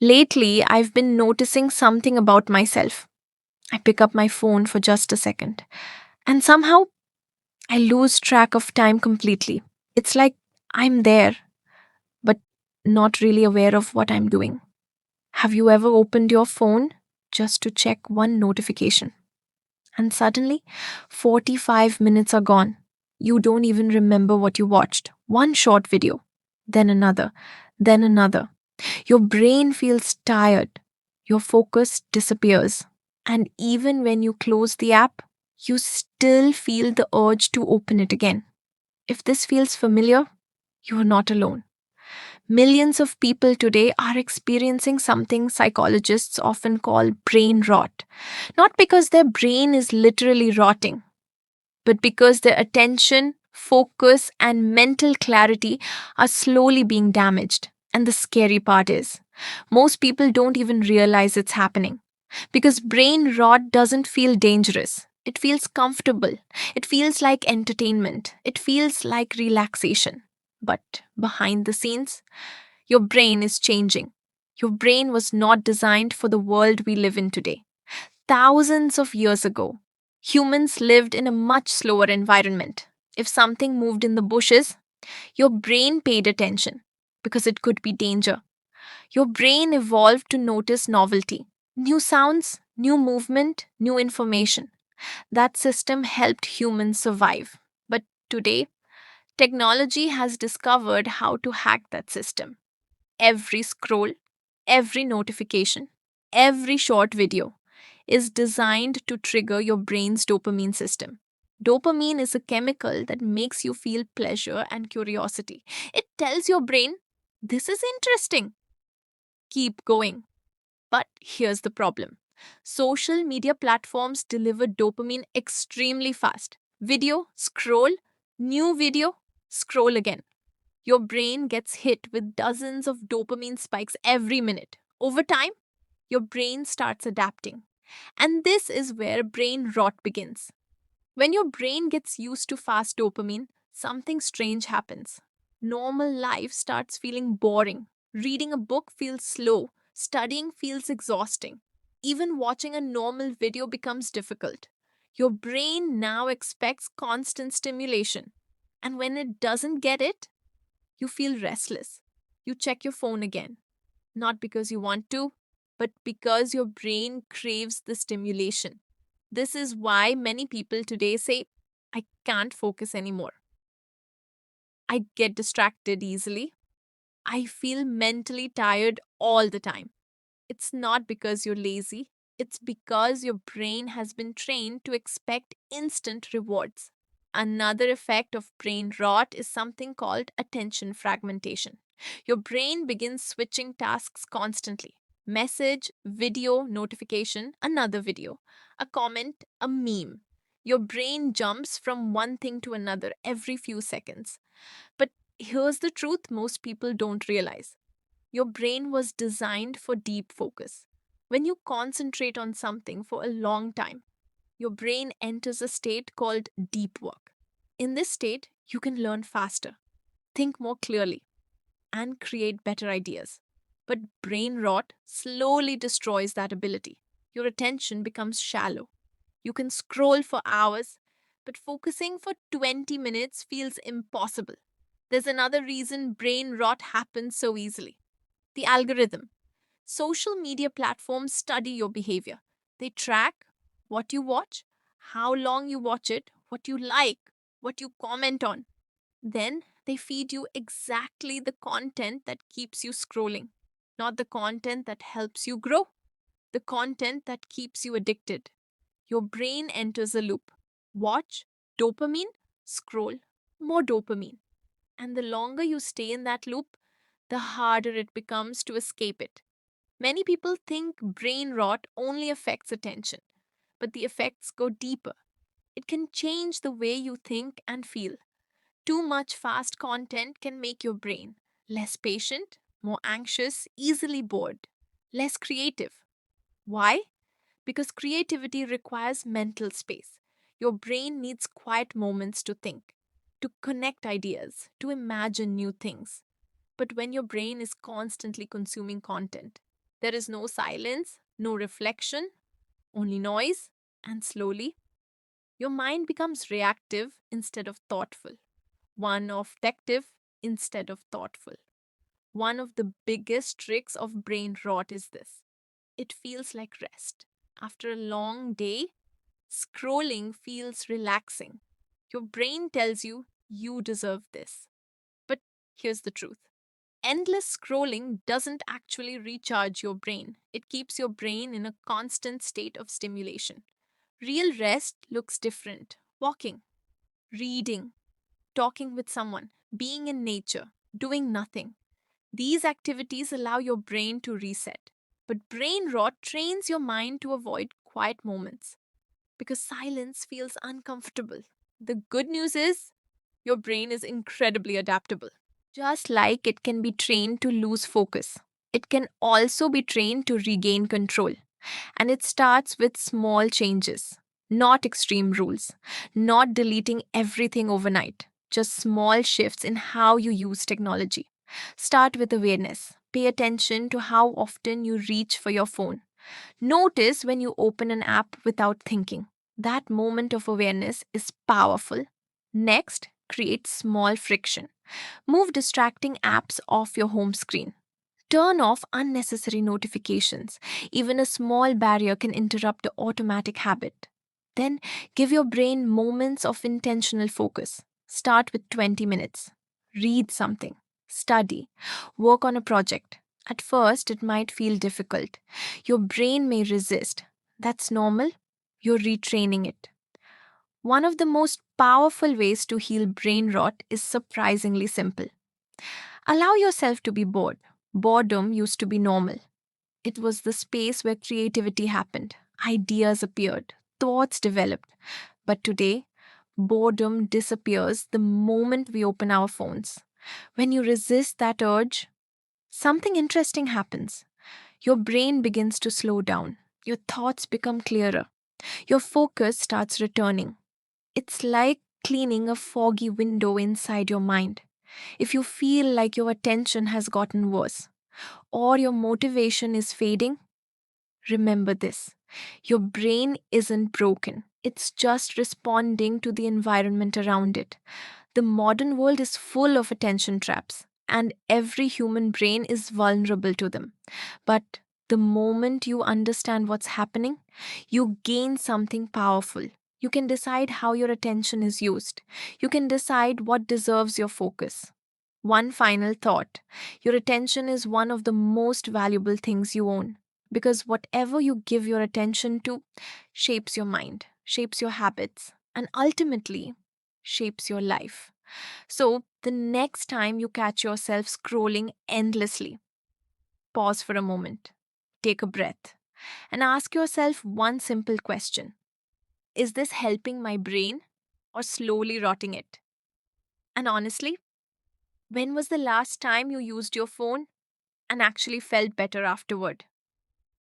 Lately, I've been noticing something about myself. I pick up my phone for just a second, and somehow I lose track of time completely. It's like I'm there, but not really aware of what I'm doing. Have you ever opened your phone just to check one notification? And suddenly, 45 minutes are gone. You don't even remember what you watched. One short video, then another, then another. Your brain feels tired. Your focus disappears. And even when you close the app, you still feel the urge to open it again. If this feels familiar, you are not alone. Millions of people today are experiencing something psychologists often call brain rot. Not because their brain is literally rotting, but because their attention, focus, and mental clarity are slowly being damaged. And the scary part is, most people don't even realize it's happening because brain rot doesn't feel dangerous. It feels comfortable. It feels like entertainment. It feels like relaxation. But behind the scenes, your brain is changing. Your brain was not designed for the world we live in today. Thousands of years ago, humans lived in a much slower environment. If something moved in the bushes, your brain paid attention because it could be danger. Your brain evolved to notice novelty, new sounds, new movement, new information. That system helped humans survive. But today, technology has discovered how to hack that system. Every scroll, every notification, every short video is designed to trigger your brain's dopamine system. Dopamine is a chemical that makes you feel pleasure and curiosity. It tells your brain, this is interesting, keep going. But here's the problem: social media platforms deliver dopamine extremely fast. Video, scroll, new video, scroll again. Your brain gets hit with dozens of dopamine spikes every minute. Over time, your brain starts adapting. And this is where brain rot begins. When your brain gets used to fast dopamine, something strange happens. Normal life starts feeling boring. Reading a book feels slow. Studying feels exhausting. Even watching a normal video becomes difficult. Your brain now expects constant stimulation. And when it doesn't get it, you feel restless. You check your phone again, not because you want to, but because your brain craves the stimulation. This is why many people today say, I can't focus anymore. I get distracted easily. I feel mentally tired all the time. It's not because you're lazy, it's because your brain has been trained to expect instant rewards. Another effect of brain rot is something called attention fragmentation. Your brain begins switching tasks constantly: message, video, notification, another video, a comment, a meme. Your brain jumps from one thing to another every few seconds. But here's the truth most people don't realize: your brain was designed for deep focus. When you concentrate on something for a long time, your brain enters a state called deep work. In this state, you can learn faster, think more clearly, and create better ideas. But brain rot slowly destroys that ability. Your attention becomes shallow. You can scroll for hours, but focusing for 20 minutes feels impossible. There's another reason brain rot happens so easily: the algorithm. Social media platforms study your behavior. They track what you watch, how long you watch it, what you like, what you comment on. Then they feed you exactly the content that keeps you scrolling, not the content that helps you grow, the content that keeps you addicted. Your brain enters a loop: watch, dopamine, scroll, more dopamine. And the longer you stay in that loop, the harder it becomes to escape it. Many people think brain rot only affects attention, but the effects go deeper. It can change the way you think and feel. Too much fast content can make your brain less patient, more anxious, easily bored, less creative. Why? Because creativity requires mental space. Your brain needs quiet moments to think, to connect ideas, to imagine new things. But when your brain is constantly consuming content, There is no silence, no reflection, only noise, and slowly, your mind becomes reactive instead of thoughtful, one of detective instead of thoughtful. One of the biggest tricks of brain rot is this: it feels like rest. After a long day, scrolling feels relaxing. Your brain tells you you deserve this. But here's the truth: endless scrolling doesn't actually recharge your brain, it keeps your brain in a constant state of stimulation. Real rest looks different: walking, reading, talking with someone, being in nature, doing nothing. These activities allow your brain to reset. But brain rot trains your mind to avoid quiet moments because silence feels uncomfortable. The good news is your brain is incredibly adaptable. Just like it can be trained to lose focus, it can also be trained to regain control. And it starts with small changes, not extreme rules, not deleting everything overnight, just small shifts in how you use technology. Start with awareness. Pay attention to how often you reach for your phone. Notice when you open an app without thinking. That moment of awareness is powerful. Next, create small friction. Move distracting apps off your home screen. Turn off unnecessary notifications. Even a small barrier can interrupt the automatic habit. Then give your brain moments of intentional focus. Start with 20 minutes. Read something, study, work on a project. At first, it might feel difficult. Your brain may resist. That's normal. You're retraining it. One of the most powerful ways to heal brain rot is surprisingly simple. Allow yourself to be bored. Boredom used to be normal. It was the space where creativity happened, ideas appeared, thoughts developed. But today, boredom disappears the moment we open our phones. When you resist that urge, something interesting happens. Your brain begins to slow down. Your thoughts become clearer. Your focus starts returning. It's like cleaning a foggy window inside your mind. If you feel like your attention has gotten worse or your motivation is fading, remember this: your brain isn't broken, it's just responding to the environment around it. The modern world is full of attention traps, and every human brain is vulnerable to them. But the moment you understand what's happening, you gain something powerful. You can decide how your attention is used. You can decide what deserves your focus. One final thought: your attention is one of the most valuable things you own. Because whatever you give your attention to shapes your mind, shapes your habits, and ultimately shapes your life. So, the next time you catch yourself scrolling endlessly, pause for a moment, take a breath, and ask yourself one simple question: is this helping my brain or slowly rotting it? And honestly, when was the last time you used your phone and actually felt better afterward?